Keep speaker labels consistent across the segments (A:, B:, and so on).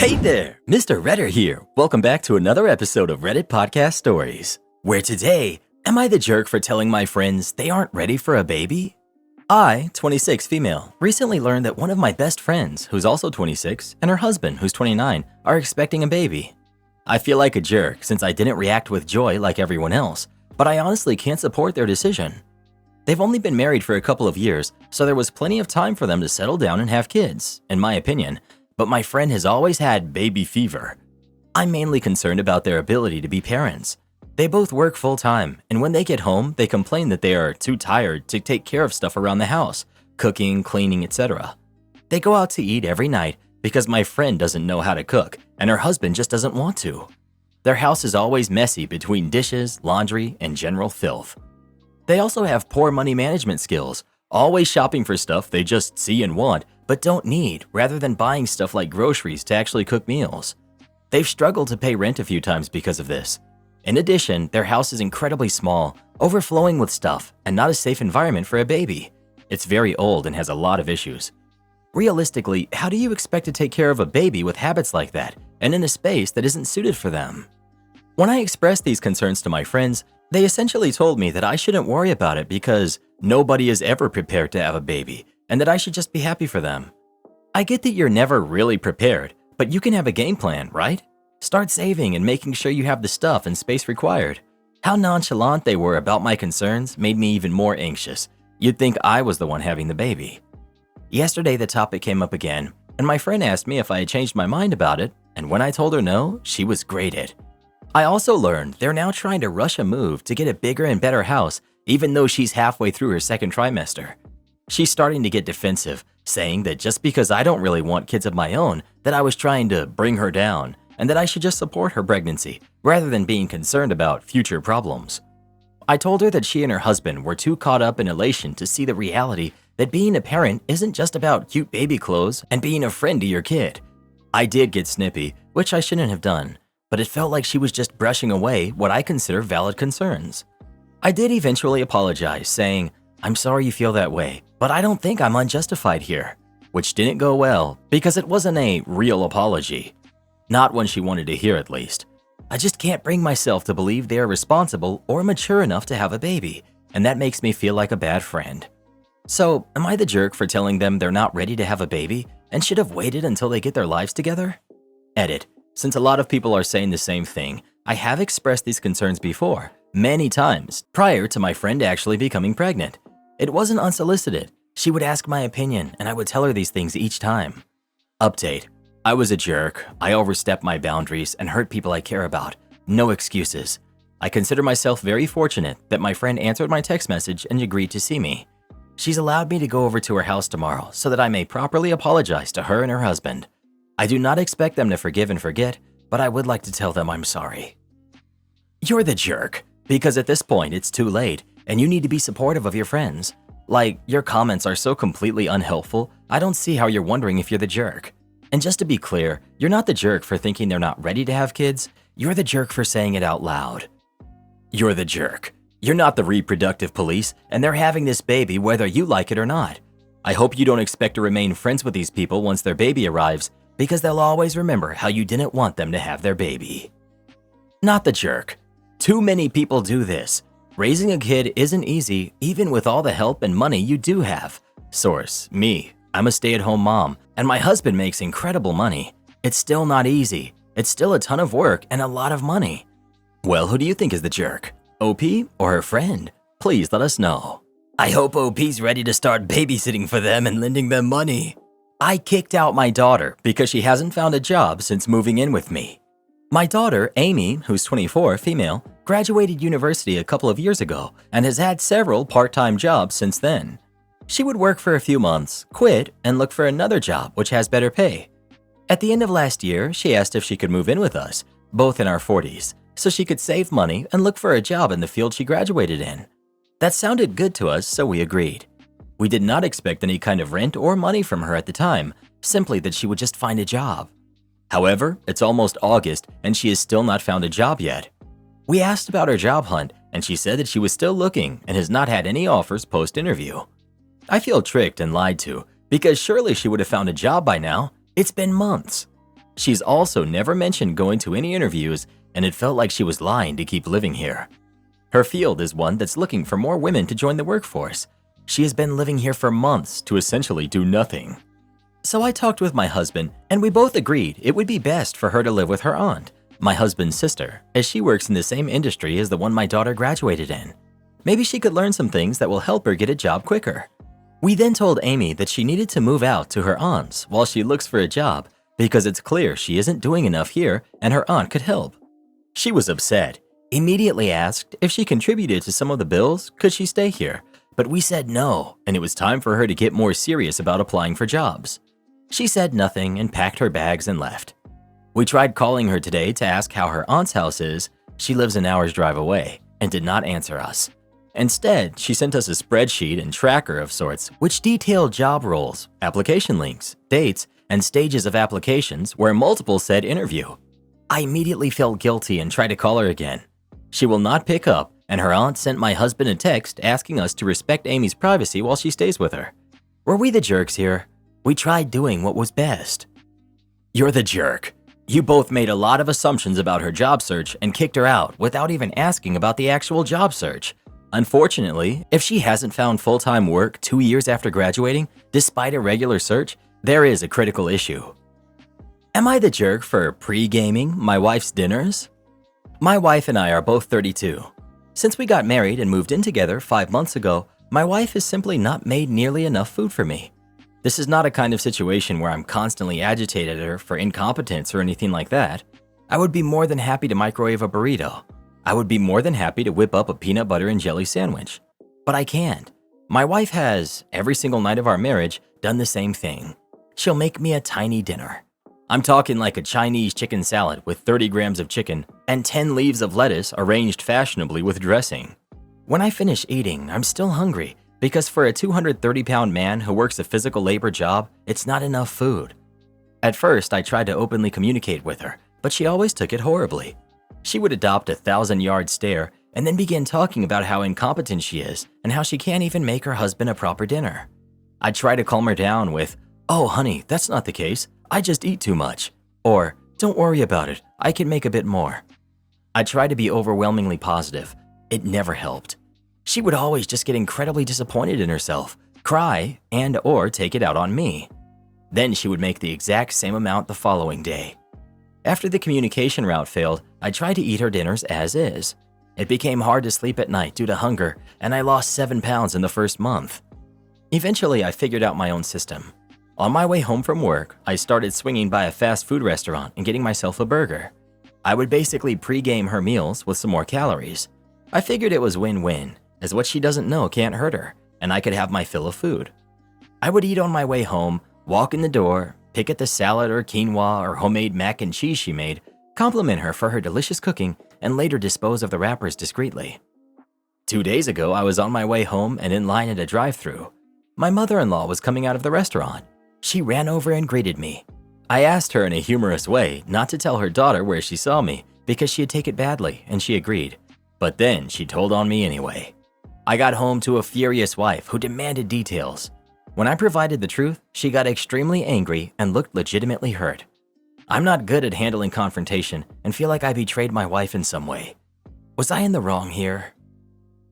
A: Hey there, Mr. Redder here. Welcome back to another episode of Reddit Podcast Stories, where today, am I the jerk for telling my friends they aren't ready for a baby? I, 26 female, recently learned that one of my best friends, who's also 26, and her husband, who's 29, are expecting a baby. I feel like a jerk since I didn't react with joy like everyone else, but I honestly can't support their decision. They've only been married for a couple of years, so there was plenty of time for them to settle down and have kids, in my opinion. But my friend has always had baby fever. I'm mainly concerned about their ability to be parents. They both work full-time, and when they get home, they complain that they are too tired to take care of stuff around the house, cooking, cleaning, etc. They go out to eat every night because my friend doesn't know how to cook, and her husband just doesn't want to. Their house is always messy between dishes, laundry, and general filth. They also have poor money management skills, always shopping for stuff they just see and want, but don't need, rather than buying stuff like groceries to actually cook meals. They've struggled to pay rent a few times because of this. In addition, their house is incredibly small, overflowing with stuff, and not a safe environment for a baby. It's very old and has a lot of issues. Realistically, how do you expect to take care of a baby with habits like that, and in a space that isn't suited for them? When I expressed these concerns to my friends, they essentially told me that I shouldn't worry about it because nobody is ever prepared to have a baby, and that I should just be happy for them. I get that you're never really prepared, but you can have a game plan, right? Start saving and making sure you have the stuff and space required. How nonchalant they were about my concerns made me even more anxious. You'd think I was the one having the baby. Yesterday the topic came up again, and my friend asked me if I had changed my mind about it, and when I told her no, she was grated. I also learned they're now trying to rush a move to get a bigger and better house, even though she's halfway through her second trimester. She's starting to get defensive, saying that just because I don't really want kids of my own, that I was trying to bring her down, and that I should just support her pregnancy, rather than being concerned about future problems. I told her that she and her husband were too caught up in elation to see the reality that being a parent isn't just about cute baby clothes and being a friend to your kid. I did get snippy, which I shouldn't have done, but it felt like she was just brushing away what I consider valid concerns. I did eventually apologize, saying, "I'm sorry you feel that way, but I don't think I'm unjustified here," which didn't go well because it wasn't a real apology. Not one she wanted to hear, at least. I just can't bring myself to believe they are responsible or mature enough to have a baby, and that makes me feel like a bad friend. So, am I the jerk for telling them they're not ready to have a baby and should have waited until they get their lives together? Edit. Since a lot of people are saying the same thing, I have expressed these concerns before, many times, prior to my friend actually becoming pregnant. It wasn't unsolicited. She would ask my opinion, and I would tell her these things each time. Update. I was a jerk. I overstepped my boundaries and hurt people I care about. No excuses. I consider myself very fortunate that my friend answered my text message and agreed to see me. She's allowed me to go over to her house tomorrow so that I may properly apologize to her and her husband. I do not expect them to forgive and forget, but I would like to tell them I'm sorry. You're the jerk, because at this point it's too late, and you need to be supportive of your friends. Like, your comments are so completely unhelpful, I don't see how you're wondering if you're the jerk. And just to be clear, you're not the jerk for thinking they're not ready to have kids, you're the jerk for saying it out loud. You're the jerk. You're not the reproductive police, and they're having this baby whether you like it or not. I hope you don't expect to remain friends with these people once their baby arrives, because they'll always remember how you didn't want them to have their baby. Not the jerk. Too many people do this. Raising a kid isn't easy, even with all the help and money you do have. Source, me. I'm a stay-at-home mom, and my husband makes incredible money. It's still not easy. It's still a ton of work and a lot of money. Well, who do you think is the jerk? OP or her friend? Please let us know. I hope OP's ready to start babysitting for them and lending them money. I kicked out my daughter because she hasn't found a job since moving in with me. My daughter, Amy, who's 24, female, graduated university a couple of years ago and has had several part-time jobs since then. She would work for a few months, quit, and look for another job which has better pay. At the end of last year, she asked if she could move in with us, both in our 40s, so she could save money and look for a job in the field she graduated in. That sounded good to us, so we agreed. We did not expect any kind of rent or money from her at the time, simply that she would just find a job. However, it's almost August and she has still not found a job yet. We asked about her job hunt and she said that she was still looking and has not had any offers post-interview. I feel tricked and lied to because surely she would have found a job by now. It's been months. She's also never mentioned going to any interviews, and it felt like she was lying to keep living here. Her field is one that's looking for more women to join the workforce. She has been living here for months to essentially do nothing. So I talked with my husband, and we both agreed it would be best for her to live with her aunt, my husband's sister, as she works in the same industry as the one my daughter graduated in. Maybe she could learn some things that will help her get a job quicker. We then told Amy that she needed to move out to her aunt's while she looks for a job because it's clear she isn't doing enough here and her aunt could help. She was upset, immediately asked if she contributed to some of the bills, could she stay here, but we said no, and it was time for her to get more serious about applying for jobs. She said nothing and packed her bags and left. We tried calling her today to ask how her aunt's house is. She lives an hour's drive away and did not answer us. Instead, she sent us a spreadsheet and tracker of sorts which detailed job roles, application links, dates, and stages of applications where multiple said interview. I immediately felt guilty and tried to call her again. She will not pick up, and her aunt sent my husband a text asking us to respect Amy's privacy while she stays with her. Were we the jerks here? We tried doing what was best. You're the jerk. You both made a lot of assumptions about her job search and kicked her out without even asking about the actual job search. Unfortunately, if she hasn't found full-time work 2 years after graduating, despite a regular search, there is a critical issue. Am I the jerk for pre-gaming my wife's dinners? My wife and I are both 32. Since we got married and moved in together 5 months ago, my wife has simply not made nearly enough food for me. This is not a kind of situation where I'm constantly agitated at her for incompetence or anything like that. I would be more than happy to microwave a burrito. I would be more than happy to whip up a peanut butter and jelly sandwich. But I can't. My wife has, every single night of our marriage, done the same thing. She'll make me a tiny dinner. I'm talking like a Chinese chicken salad with 30 grams of chicken and 10 leaves of lettuce arranged fashionably with dressing. When I finish eating, I'm still hungry because for a 230-pound man who works a physical labor job, it's not enough food. At first, I tried to openly communicate with her, but she always took it horribly. She would adopt a 1,000-yard stare and then begin talking about how incompetent she is and how she can't even make her husband a proper dinner. I'd try to calm her down with, "Oh, honey, that's not the case. I just eat too much." Or, "Don't worry about it. I can make a bit more." I tried to be overwhelmingly positive. It never helped. She would always just get incredibly disappointed in herself, cry, and/or take it out on me. Then she would make the exact same amount the following day. After the communication route failed, I tried to eat her dinners as is. It became hard to sleep at night due to hunger, and I lost 7 pounds in the first month. Eventually, I figured out my own system. On my way home from work, I started swinging by a fast food restaurant and getting myself a burger. I would basically pre-game her meals with some more calories. I figured it was win-win, as what she doesn't know can't hurt her, and I could have my fill of food. I would eat on my way home, walk in the door, pick at the salad or quinoa or homemade mac and cheese she made, compliment her for her delicious cooking, and later dispose of the wrappers discreetly. 2 days ago, I was on my way home and in line at a drive-thru. My mother-in-law was coming out of the restaurant. She ran over and greeted me. I asked her in a humorous way not to tell her daughter where she saw me because she'd take it badly, and she agreed. But then she told on me anyway. I got home to a furious wife who demanded details. When I provided the truth, she got extremely angry and looked legitimately hurt. I'm not good at handling confrontation and feel like I betrayed my wife in some way. Was I in the wrong here?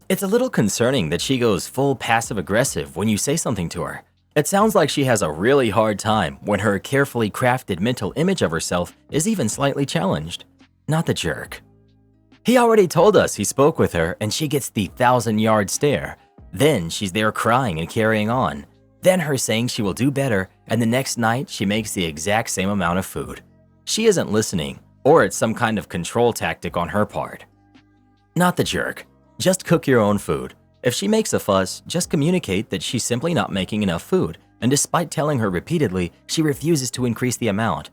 A: It's a little concerning that she goes full passive-aggressive when you say something to her. It sounds like she has a really hard time when her carefully crafted mental image of herself is even slightly challenged. Not the jerk. He already told us he spoke with her and she gets the 1,000-yard stare. Then she's there crying and carrying on. Then her saying she will do better, and the next night she makes the exact same amount of food. She isn't listening, or it's some kind of control tactic on her part. Not the jerk. Just cook your own food. If she makes a fuss, just communicate that she's simply not making enough food, and despite telling her repeatedly, she refuses to increase the amount.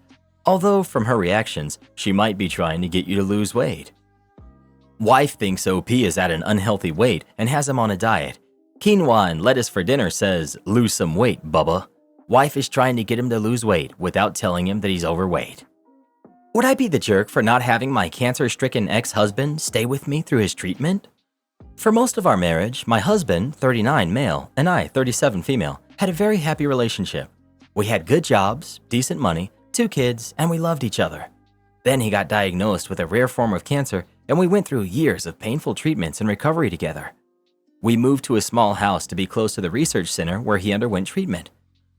A: Although from her reactions, she might be trying to get you to lose weight. Wife thinks OP is at an unhealthy weight and has him on a diet. Quinoa and lettuce for dinner says, "Lose some weight, Bubba." Wife is trying to get him to lose weight without telling him that he's overweight. Would I be the jerk for not having my cancer-stricken ex-husband stay with me through his treatment? For most of our marriage, my husband, 39 male, and I, 37 female, had a very happy relationship. We had good jobs, decent money, 2 kids, and we loved each other. Then he got diagnosed with a rare form of cancer, and we went through years of painful treatments and recovery together. We moved to a small house to be close to the research center where he underwent treatment.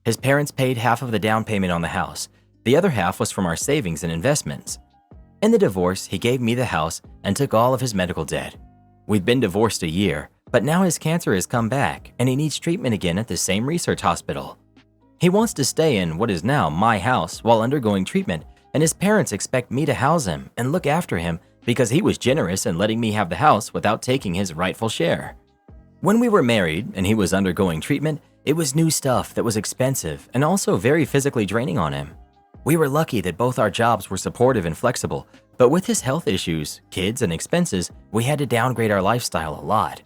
A: His parents paid half of the down payment on the house. The other half was from our savings and investments. In the divorce, he gave me the house and took all of his medical debt. We've been divorced a year, but now his cancer has come back and he needs treatment again at the same research hospital. He wants to stay in what is now my house while undergoing treatment, and his parents expect me to house him and look after him because he was generous in letting me have the house without taking his rightful share. When we were married and he was undergoing treatment, it was new stuff that was expensive and also very physically draining on him. We were lucky that both our jobs were supportive and flexible, but with his health issues, kids, and expenses, we had to downgrade our lifestyle a lot.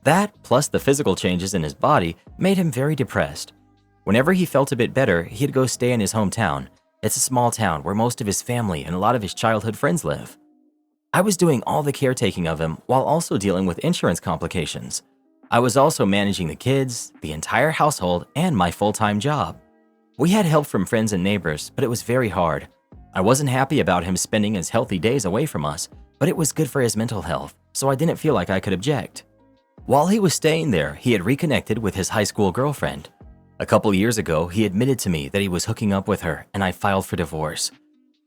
A: That, plus the physical changes in his body, made him very depressed. Whenever he felt a bit better, he'd go stay in his hometown. It's a small town where most of his family and a lot of his childhood friends live. I was doing all the caretaking of him while also dealing with insurance complications. I was also managing the kids, the entire household, and my full-time job. We had help from friends and neighbors, but it was very hard. I wasn't happy about him spending his healthy days away from us, but it was good for his mental health, so I didn't feel like I could object. While he was staying there, he had reconnected with his high school girlfriend. A couple years ago, he admitted to me that he was hooking up with her, and I filed for divorce.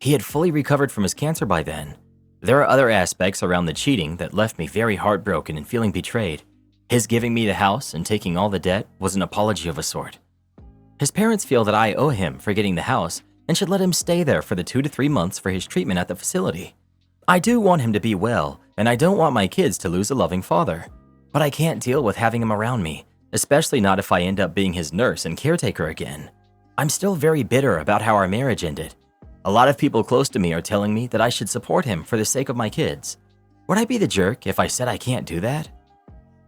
A: He had fully recovered from his cancer by then. There are other aspects around the cheating that left me very heartbroken and feeling betrayed. His giving me the house and taking all the debt was an apology of a sort. His parents feel that I owe him for getting the house and should let him stay there for the 2 to 3 months for his treatment at the facility. I do want him to be well, and I don't want my kids to lose a loving father. But I can't deal with having him around me, especially not if I end up being his nurse and caretaker again. I'm still very bitter about how our marriage ended. A lot of people close to me are telling me that I should support him for the sake of my kids. Would I be the jerk if I said I can't do that?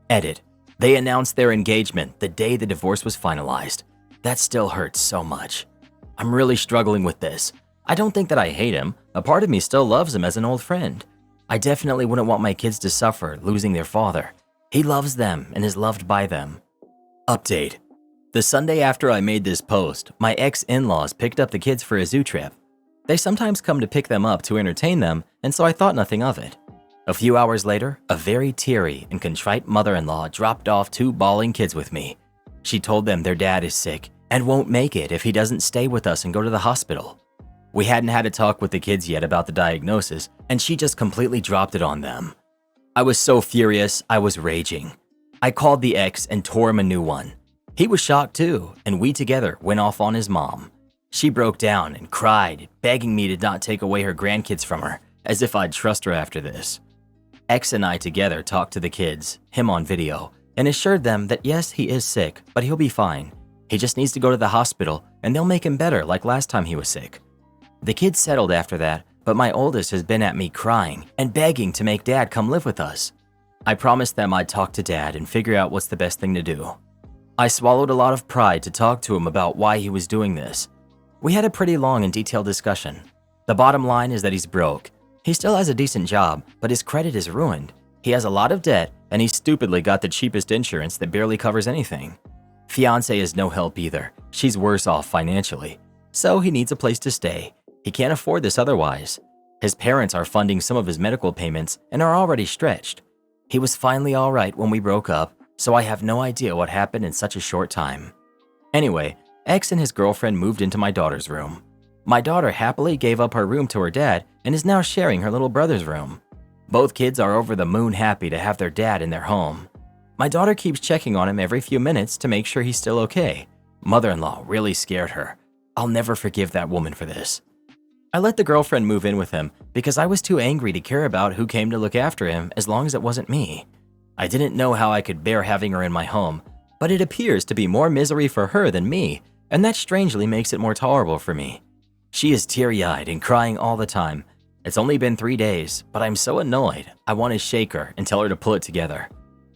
A: Edit. They announced their engagement the day the divorce was finalized. That still hurts so much. I'm really struggling with this. I don't think that I hate him. A part of me still loves him as an old friend. I definitely wouldn't want my kids to suffer losing their father. He loves them and is loved by them. Update. The Sunday after I made this post, my ex-in-laws picked up the kids for a zoo trip. They sometimes come to pick them up to entertain them, and so I thought nothing of it. A few hours later, a very teary and contrite mother-in-law dropped off 2 bawling kids with me. She told them their dad is sick and won't make it if he doesn't stay with us and go to the hospital. We hadn't had a talk with the kids yet about the diagnosis, and she just completely dropped it on them. I was so furious, I was raging. I called the ex and tore him a new one. He was shocked too, and we together went off on his mom. She broke down and cried, begging me to not take away her grandkids from her, as if I'd trust her after this. Ex and I together talked to the kids, him on video, and assured them that yes, he is sick, but he'll be fine. He just needs to go to the hospital, and they'll make him better like last time he was sick. The kids settled after that, but my oldest has been at me crying and begging to make Dad come live with us. I promised them I'd talk to Dad and figure out what's the best thing to do. I swallowed a lot of pride to talk to him about why he was doing this. We had a pretty long and detailed discussion. The bottom line is that he's broke. He still has a decent job, but his credit is ruined. He has a lot of debt, and he stupidly got the cheapest insurance that barely covers anything. Fiancé is no help either. She's worse off financially. So he needs a place to stay. He can't afford this otherwise. His parents are funding some of his medical payments and are already stretched. He was finally all right when we broke up, so I have no idea what happened in such a short time. Anyway, X and his girlfriend moved into my daughter's room. My daughter happily gave up her room to her dad and is now sharing her little brother's room. Both kids are over the moon happy to have their dad in their home. My daughter keeps checking on him every few minutes to make sure he's still okay. Mother-in-law really scared her. I'll never forgive that woman for this. I let the girlfriend move in with him because I was too angry to care about who came to look after him as long as it wasn't me. I didn't know how I could bear having her in my home, but it appears to be more misery for her than me, and that strangely makes it more tolerable for me. She is teary-eyed and crying all the time. It's only been 3 days, but I'm so annoyed I want to shake her and tell her to pull it together.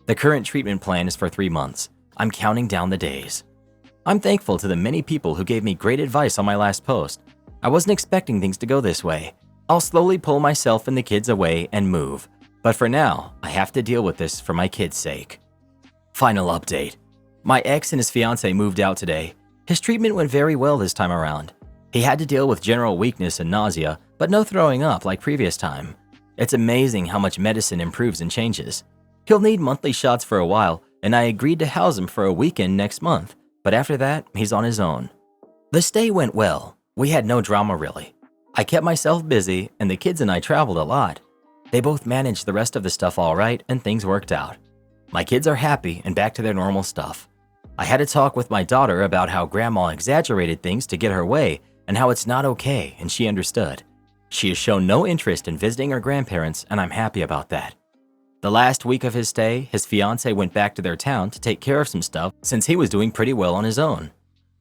A: The current treatment plan is for 3 months. I'm counting down the days. I'm thankful to the many people who gave me great advice on my last post. I wasn't expecting things to go this way. I'll slowly pull myself and the kids away and move, but for now, I have to deal with this for my kids' sake. Final update. My ex and his fiancée moved out today. His treatment went very well this time around. He had to deal with general weakness and nausea, but no throwing up like previous time. It's amazing how much medicine improves and changes. He'll need monthly shots for a while, and I agreed to house him for a weekend next month, but after that, he's on his own. The stay went well. We had no drama really. I kept myself busy, and the kids and I traveled a lot. They both managed the rest of the stuff all right, and things worked out. My kids are happy and back to their normal stuff. I had a talk with my daughter about how grandma exaggerated things to get her way and how it's not okay, and she understood. She has shown no interest in visiting her grandparents, and I'm happy about that. The last week of his stay, his fiance went back to their town to take care of some stuff since he was doing pretty well on his own.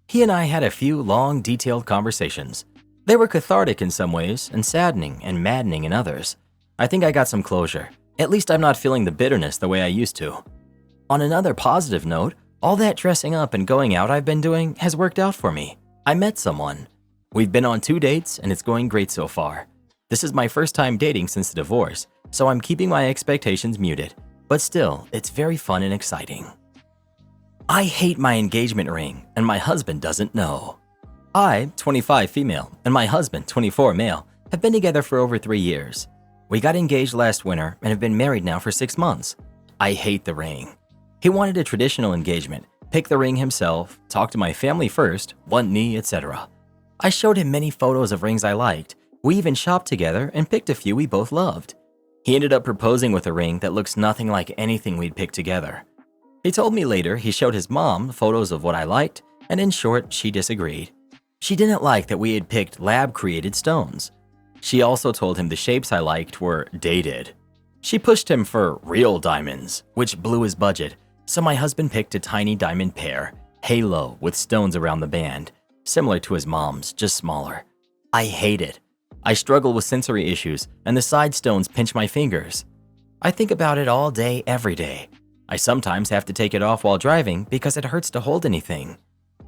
A: He and I had a few long, detailed conversations. They were cathartic in some ways and saddening and maddening in others. I think I got some closure. At least I'm not feeling the bitterness the way I used to. On another positive note, all that dressing up and going out I've been doing has worked out for me. I met someone. We've been on 2 dates and it's going great so far. This is my first time dating since the divorce, so I'm keeping my expectations muted, but still, it's very fun and exciting. I hate my engagement ring, and my husband doesn't know. I, 25 female, and my husband, 24 male, have been together for over 3 years. We got engaged last winter and have been married now for 6 months. I hate the ring. He wanted a traditional engagement, pick the ring himself, talk to my family first, one knee, etc. I showed him many photos of rings I liked. We even shopped together and picked a few we both loved. He ended up proposing with a ring that looks nothing like anything we'd picked together. He told me later he showed his mom photos of what I liked, and in short, she disagreed. She didn't like that we had picked lab-created stones. She also told him the shapes I liked were dated. She pushed him for real diamonds, which blew his budget, so my husband picked a tiny diamond pair, halo with stones around the band, similar to his mom's, just smaller. I hate it. I struggle with sensory issues, and the side stones pinch my fingers. I think about it all day, every day. I sometimes have to take it off while driving because it hurts to hold anything.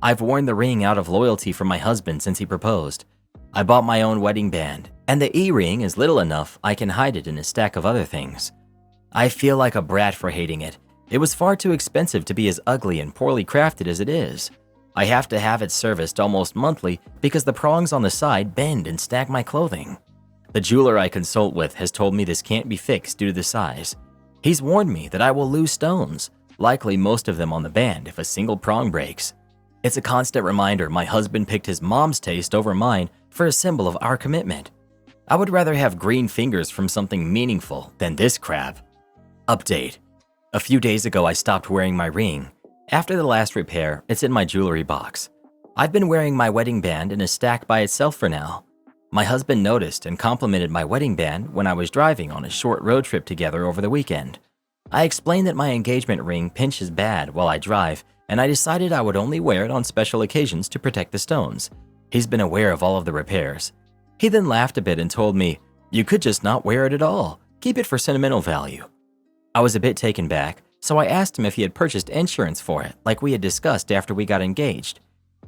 A: I've worn the ring out of loyalty for my husband since he proposed. I bought my own wedding band, and the E-ring is little enough I can hide it in a stack of other things. I feel like a brat for hating it. It was far too expensive to be as ugly and poorly crafted as it is. I have to have it serviced almost monthly because the prongs on the side bend and snag my clothing. The jeweler I consult with has told me this can't be fixed due to the size. He's warned me that I will lose stones, likely most of them on the band if a single prong breaks. It's a constant reminder my husband picked his mom's taste over mine for a symbol of our commitment. I would rather have green fingers from something meaningful than this crap. Update. A few days ago I stopped wearing my ring. After the last repair, it's in my jewelry box. I've been wearing my wedding band in a stack by itself for now. My husband noticed and complimented my wedding band when I was driving on a short road trip together over the weekend. I explained that my engagement ring pinches bad while I drive, and I decided I would only wear it on special occasions to protect the stones. He's been aware of all of the repairs. He then laughed a bit and told me, "You could just not wear it at all. Keep it for sentimental value." I was a bit taken back, so I asked him if he had purchased insurance for it, like we had discussed after we got engaged.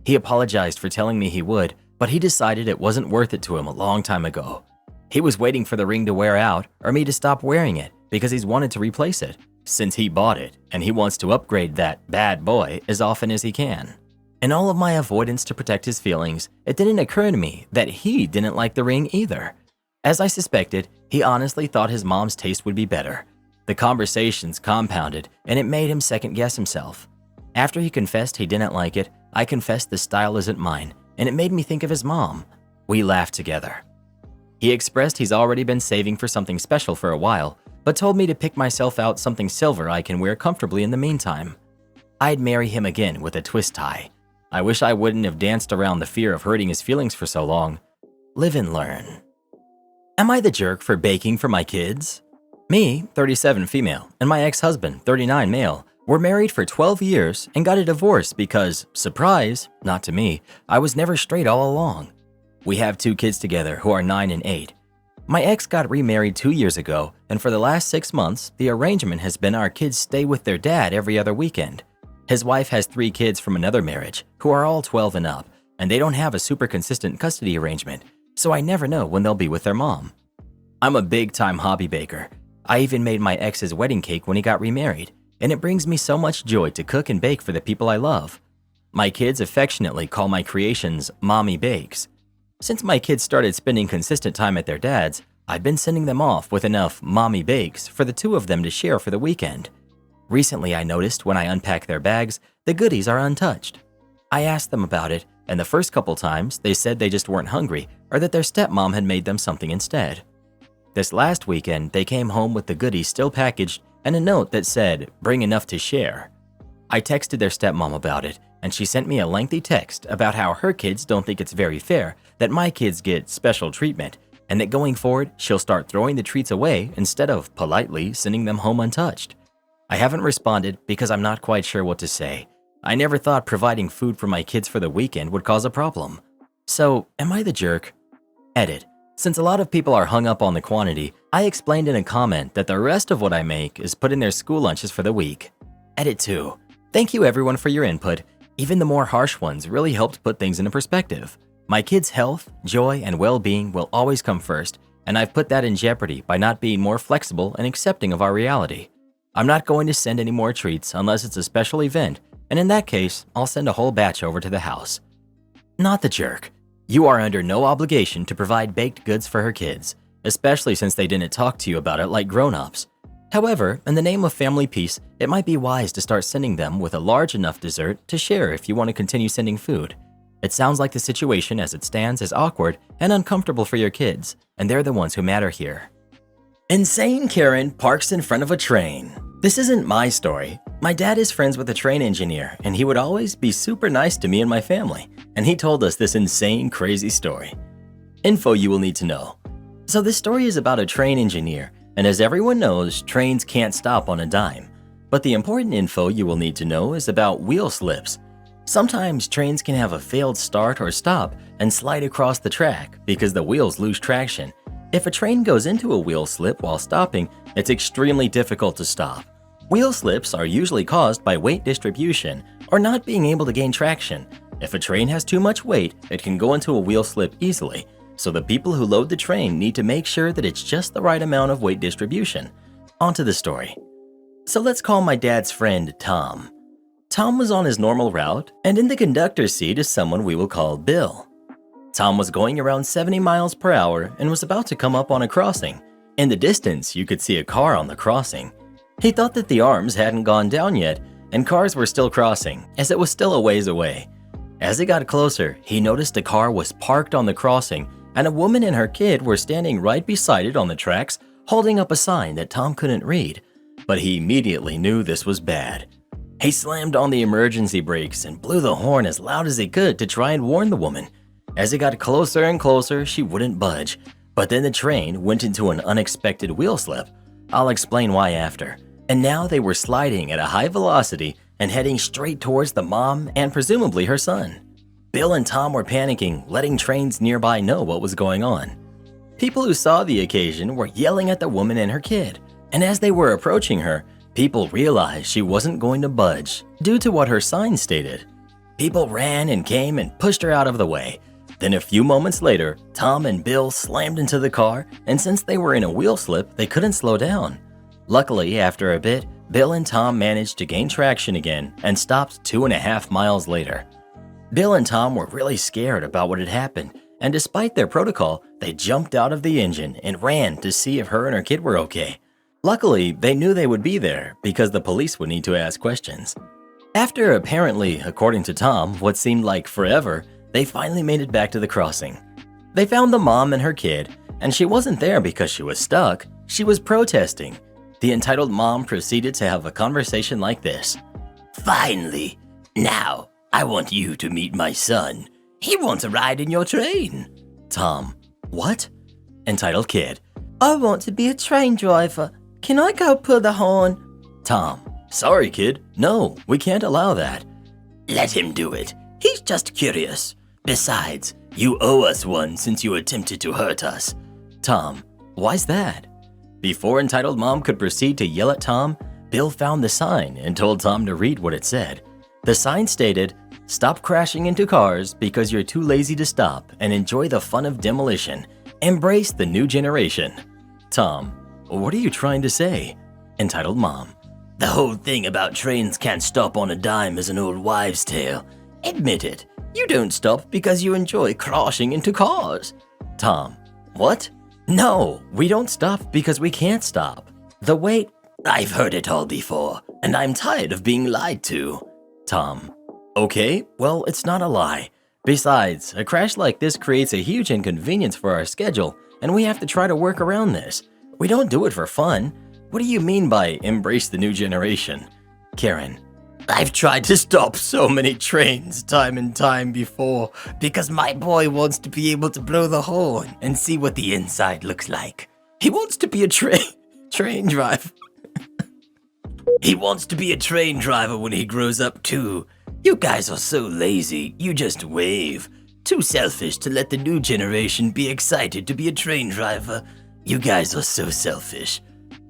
A: He apologized for telling me he would, but he decided it wasn't worth it to him a long time ago. He was waiting for the ring to wear out or me to stop wearing it because he's wanted to replace it, since he bought it and he wants to upgrade that bad boy as often as he can. In all of my avoidance to protect his feelings, it didn't occur to me that he didn't like the ring either. As I suspected, he honestly thought his mom's taste would be better. The conversations compounded, and it made him second-guess himself. After he confessed he didn't like it, I confessed the style isn't mine, and it made me think of his mom. We laughed together. He expressed he's already been saving for something special for a while, but told me to pick myself out something silver I can wear comfortably in the meantime. I'd marry him again with a twist tie. I wish I wouldn't have danced around the fear of hurting his feelings for so long. Live and learn. Am I the jerk for baking for my kids? Me, 37 female, and my ex-husband, 39 male, were married for 12 years and got a divorce because, surprise, not to me, I was never straight all along. We have 2 kids together who are 9 and 8. My ex got remarried 2 years ago, and for the last 6 months, the arrangement has been our kids stay with their dad every other weekend. His wife has 3 kids from another marriage who are all 12 and up, and they don't have a super consistent custody arrangement, so I never know when they'll be with their mom. I'm a big-time hobby baker. I even made my ex's wedding cake when he got remarried, and it brings me so much joy to cook and bake for the people I love. My kids affectionately call my creations Mommy Bakes. Since my kids started spending consistent time at their dad's, I've been sending them off with enough mommy bakes for the two of them to share for the weekend. Recently, I noticed when I unpack their bags, the goodies are untouched. I asked them about it, and the first couple times they said they just weren't hungry or that their stepmom had made them something instead. This last weekend, they came home with the goodies still packaged and a note that said, "Bring enough to share." I texted their stepmom about it, and she sent me a lengthy text about how her kids don't think it's very fair that my kids get special treatment, and that going forward, she'll start throwing the treats away instead of politely sending them home untouched. I haven't responded because I'm not quite sure what to say. I never thought providing food for my kids for the weekend would cause a problem. So, am I the jerk? Edit. Since a lot of people are hung up on the quantity, I explained in a comment that the rest of what I make is put in their school lunches for the week. Edit 2. Thank you everyone for your input. Even the more harsh ones really helped put things into perspective. My kids' health, joy, and well-being will always come first, and I've put that in jeopardy by not being more flexible and accepting of our reality. I'm not going to send any more treats unless it's a special event, and in that case, I'll send a whole batch over to the house. Not the jerk. You are under no obligation to provide baked goods for her kids, especially since they didn't talk to you about it like grown-ups. However, in the name of family peace, it might be wise to start sending them with a large enough dessert to share if you want to continue sending food. It sounds like the situation as it stands is awkward and uncomfortable for your kids, and they're the ones who matter here. Insane Karen parks in front of a train. This isn't my story. My dad is friends with a train engineer, and he would always be super nice to me and my family, and he told us this insane, crazy story. Info you will need to know. So this story is about a train engineer, and as everyone knows, trains can't stop on a dime. But the important info you will need to know is about wheel slips. Sometimes trains can have a failed start or stop and slide across the track because the wheels lose traction. If a train goes into a wheel slip while stopping, it's extremely difficult to stop. Wheel slips are usually caused by weight distribution or not being able to gain traction. If a train has too much weight, it can go into a wheel slip easily. So the people who load the train need to make sure that it's just the right amount of weight distribution. On to the story. So let's call my dad's friend Tom. Tom was on his normal route, and in the conductor's seat is someone we will call Bill. Tom was going around 70 miles per hour and was about to come up on a crossing. In the distance, you could see a car on the crossing. He thought that the arms hadn't gone down yet, and cars were still crossing, as it was still a ways away. As he got closer, he noticed a car was parked on the crossing, and a woman and her kid were standing right beside it on the tracks, holding up a sign that Tom couldn't read. But he immediately knew this was bad. He slammed on the emergency brakes and blew the horn as loud as he could to try and warn the woman. As it got closer and closer, she wouldn't budge. But then the train went into an unexpected wheel slip. I'll explain why after. And now they were sliding at a high velocity and heading straight towards the mom and presumably her son. Bill and Tom were panicking, letting trains nearby know what was going on. People who saw the occasion were yelling at the woman and her kid, and as they were approaching her, people realized she wasn't going to budge due to what her sign stated. People ran and came and pushed her out of the way. Then a few moments later, Tom and Bill slammed into the car, and since they were in a wheel slip, they couldn't slow down. Luckily, after a bit, Bill and Tom managed to gain traction again and stopped 2.5 miles later. Bill and Tom were really scared about what had happened, and despite their protocol, they jumped out of the engine and ran to see if her and her kid were okay. Luckily, they knew they would be there because the police would need to ask questions. After apparently, according to Tom, what seemed like forever, they finally made it back to the crossing. They found the mom and her kid, and she wasn't there because she was stuck, she was protesting. The entitled mom proceeded to have a conversation like this. "Finally, now I want you to meet my son. He wants a ride in your train." Tom, "What?" Entitled kid, "I want to be a train driver. Can I go pull the horn?" Tom, "Sorry kid, no, we can't allow that." "Let him do it. He's just curious. Besides, you owe us one since you attempted to hurt us." Tom, "Why's that?" Before entitled mom could proceed to yell at Tom, Bill found the sign and told Tom to read what it said. The sign stated, "Stop crashing into cars because you're too lazy to stop and enjoy the fun of demolition. Embrace the new generation." Tom, "What are you trying to say?" Entitled mom, "The whole thing about trains can't stop on a dime is an old wives' tale. Admit it, You don't stop because you enjoy crashing into cars. Tom, what? No, we don't stop because we can't stop. The wait, I've heard it all before, and I'm tired of being lied to. Tom, okay, well, it's not a lie. Besides, a crash like this creates a huge inconvenience for our schedule, and we have to try to work around this. We don't do it for fun. What do you mean by embrace the new generation? Karen, I've tried to stop so many trains time and time before because my boy wants to be able to blow the horn and see what the inside looks like. He wants to be a train driver. He wants to be a train driver when he grows up too. You guys are so lazy, you just wave. Too selfish to let the new generation be excited to be a train driver. You guys are so selfish.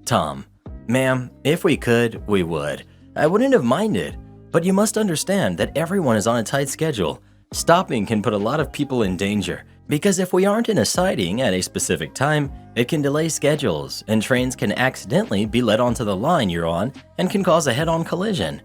A: Tom, ma'am, if we could, we would. I wouldn't have minded, but you must understand that everyone is on a tight schedule. Stopping can put a lot of people in danger, because if we aren't in a siding at a specific time, it can delay schedules, and trains can accidentally be led onto the line you're on and can cause a head-on collision.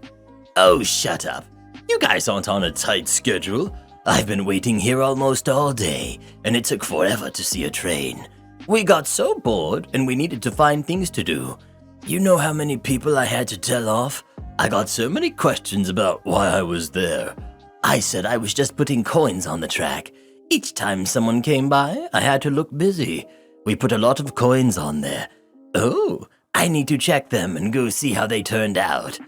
A: Oh, shut up. You guys aren't on a tight schedule. I've been waiting here almost all day, and it took forever to see a train. We got so bored, and we needed to find things to do. You know how many people I had to tell off? I got so many questions about why I was there. I said I was just putting coins on the track. Each time someone came by, I had to look busy. We put a lot of coins on there. Oh, I need to check them and go see how they turned out.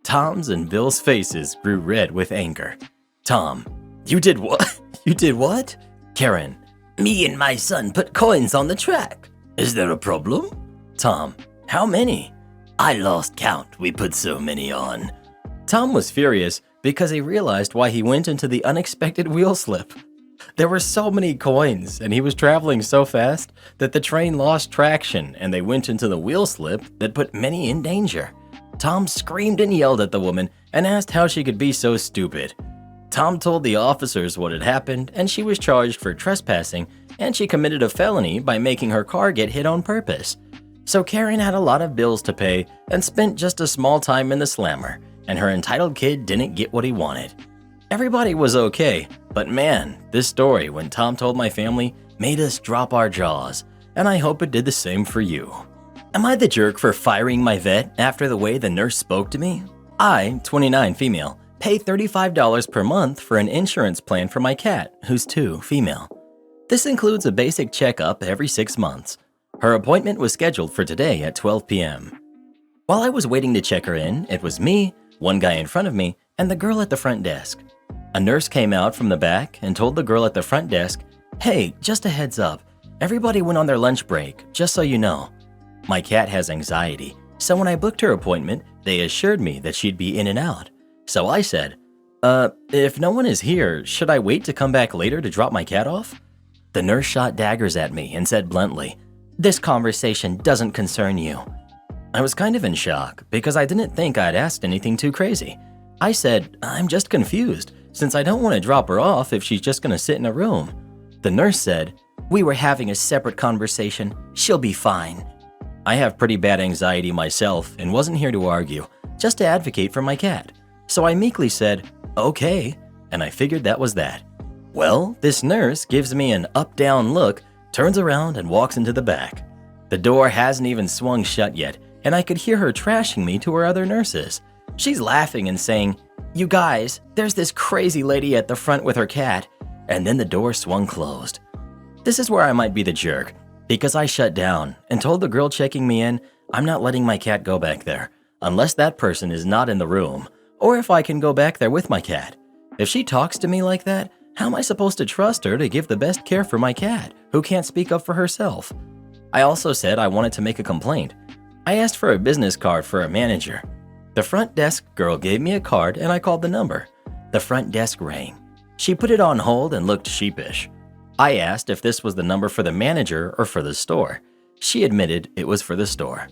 A: Tom's and Bill's faces grew red with anger. Tom, you did what? You did what? Karen, me and my son put coins on the track. Is there a problem? Tom, how many? I lost count, we put so many on. Tom was furious because he realized why he went into the unexpected wheel slip. There were so many coins, and he was traveling so fast that the train lost traction and they went into the wheel slip that put many in danger. Tom screamed and yelled at the woman and asked how she could be so stupid. Tom told the officers what had happened, and she was charged for trespassing, and she committed a felony by making her car get hit on purpose. So Karen had a lot of bills to pay and spent just a small time in the slammer, and her entitled kid didn't get what he wanted. Everybody was okay, but man, this story when Tom told my family made us drop our jaws, and I hope it did the same for you. Am I the jerk for firing my vet after the way the nurse spoke to me? I, 29 female, pay $35 per month for an insurance plan for my cat, who's 2 female. This includes a basic checkup every 6 months. Her appointment was scheduled for today at 12 p.m. While I was waiting to check her in, it was me, one guy in front of me, and the girl at the front desk. A nurse came out from the back and told the girl at the front desk, "Hey, just a heads up, everybody went on their lunch break, just so you know." My cat has anxiety, so when I booked her appointment, they assured me that she'd be in and out. So I said, if no one is here, should I wait to come back later to drop my cat off? The nurse shot daggers at me and said bluntly, "This conversation doesn't concern you." I was kind of in shock because I didn't think I'd asked anything too crazy. I said, "I'm just confused, since I don't want to drop her off if she's just going to sit in a room." The nurse said, "We were having a separate conversation. She'll be fine." I have pretty bad anxiety myself and wasn't here to argue, just to advocate for my cat. So I meekly said, "Okay," and I figured that was that. Well, this nurse gives me an up-down look, turns around and walks into the back. The door hasn't even swung shut yet, and I could hear her trashing me to her other nurses. She's laughing and saying, "You guys, there's this crazy lady at the front with her cat," and then the door swung closed. This is where I might be the jerk, because I shut down and told the girl checking me in I'm not letting my cat go back there, unless that person is not in the room, or if I can go back there with my cat. If she talks to me like that, how am I supposed to trust her to give the best care for my cat, who can't speak up for herself? I also said I wanted to make a complaint. I asked for a business card for a manager. The front desk girl gave me a card and I called the number. The front desk rang. She put it on hold and looked sheepish. I asked if this was the number for the manager or for the store. She admitted it was for the store.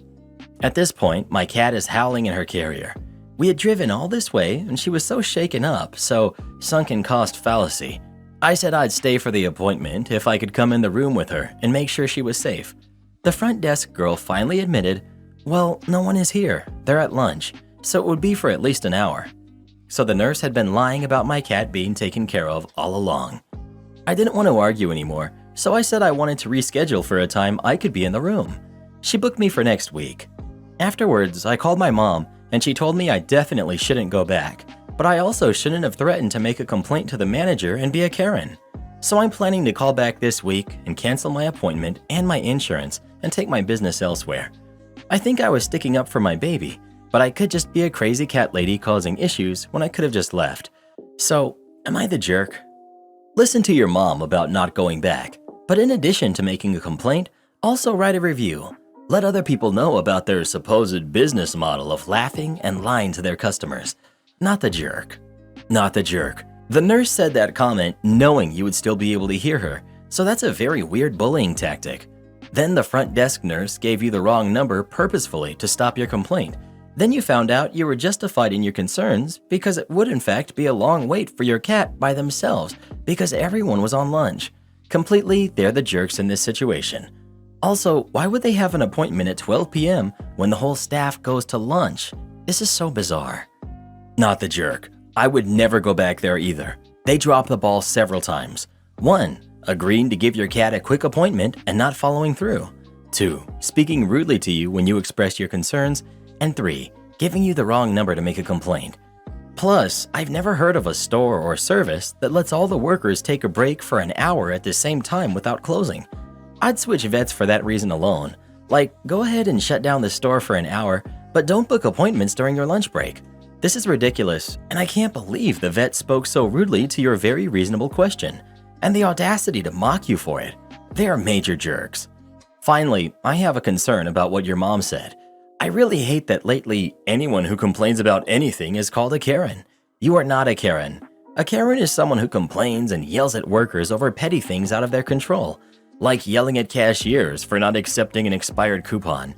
A: At this point, my cat is howling in her carrier. We had driven all this way and she was so shaken up, so sunken cost fallacy. I said I'd stay for the appointment if I could come in the room with her and make sure she was safe. The front desk girl finally admitted, "Well, no one is here. They're at lunch, so it would be for at least an hour." so the nurse had been lying about my cat being taken care of all along. I didn't want to argue anymore, so I said I wanted to reschedule for a time I could be in the room. She booked me for next week. Afterwards, I called my mom, and she told me I definitely shouldn't go back, but I also shouldn't have threatened to make a complaint to the manager and be a Karen. So I'm planning to call back this week and cancel my appointment and my insurance and take my business elsewhere. I think I was sticking up for my baby, but I could just be a crazy cat lady causing issues when I could have just left. So, am I the jerk? Listen to your mom about not going back, but in addition to making a complaint, also write a review. Let other people know about their supposed business model of laughing and lying to their customers. Not the jerk. Not the jerk. The nurse said that comment knowing you would still be able to hear her, so that's a very weird bullying tactic. Then the front desk nurse gave you the wrong number purposefully to stop your complaint. Then you found out you were justified in your concerns because it would in fact be a long wait for your cat by themselves because everyone was on lunch. Completely, they're the jerks in this situation. Also, why would they have an appointment at 12 p.m. when the whole staff goes to lunch? This is so bizarre. Not the jerk. I would never go back there either. They dropped the ball several times. 1. Agreeing to give your cat a quick appointment and not following through. 2. Speaking rudely to you when you express your concerns. And 3. Giving you the wrong number to make a complaint. Plus, I've never heard of a store or service that lets all the workers take a break for an hour at the same time without closing. I'd switch vets for that reason alone. Like, go ahead and shut down the store for an hour, but don't book appointments during your lunch break. This is ridiculous, and I can't believe the vet spoke so rudely to your very reasonable question, and the audacity to mock you for it. They are major jerks. Finally, I have a concern about what your mom said. I really hate that lately anyone who complains about anything is called a Karen. You are not a Karen. A Karen is someone who complains and yells at workers over petty things out of their control, like yelling at cashiers for not accepting an expired coupon.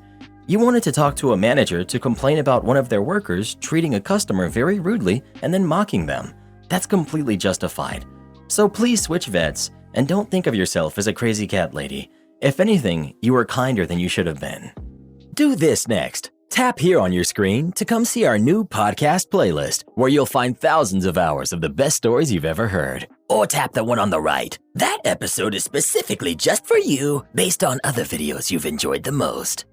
A: You wanted to talk to a manager to complain about one of their workers treating a customer very rudely and then mocking them. That's completely justified. So please switch vets and don't think of yourself as a crazy cat lady. If anything, you are kinder than you should have been. Do this next. Tap here on your screen to come see our new podcast playlist, where you'll find thousands of hours of the best stories you've ever heard. Or tap the one on the right. That episode is specifically just for you, based on other videos you've enjoyed the most.